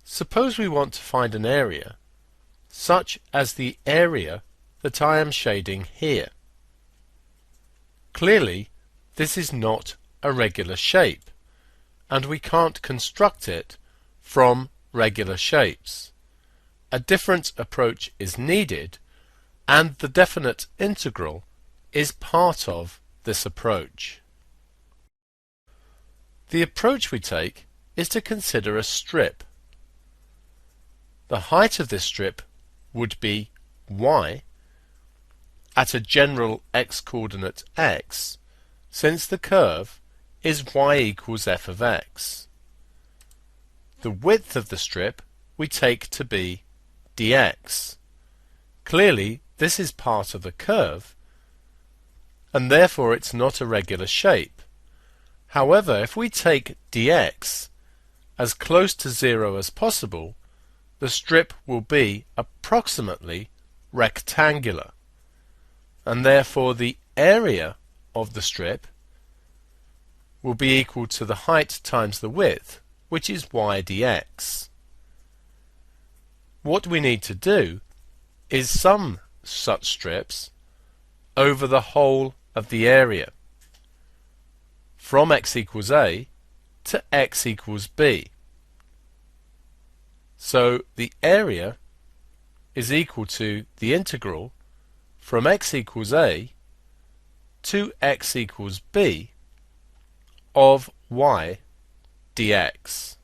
Suppose we want to find an area, such as the area that I am shading here. Clearly, this is not a regular shape, and we can't construct it from regular shapes. A different approach is needed, and the definite integral is part of this approach. The approach we take is to consider a strip. The height of this strip would be y at a general x-coordinate x, since the curve is y equals f of x. The width of the strip we take to be dx. Clearly, this is part of the curve, and therefore it's not a regular shape. However, if we take dx as close to 0 as possible, the strip will be approximately rectangular, and therefore the area of the strip will be equal to the height times the width, which is y dx. What we need to do is sum such strips over the whole of the area, from x equals a to x equals b. So the area is equal to the integral from x equals a to x equals b of y dx.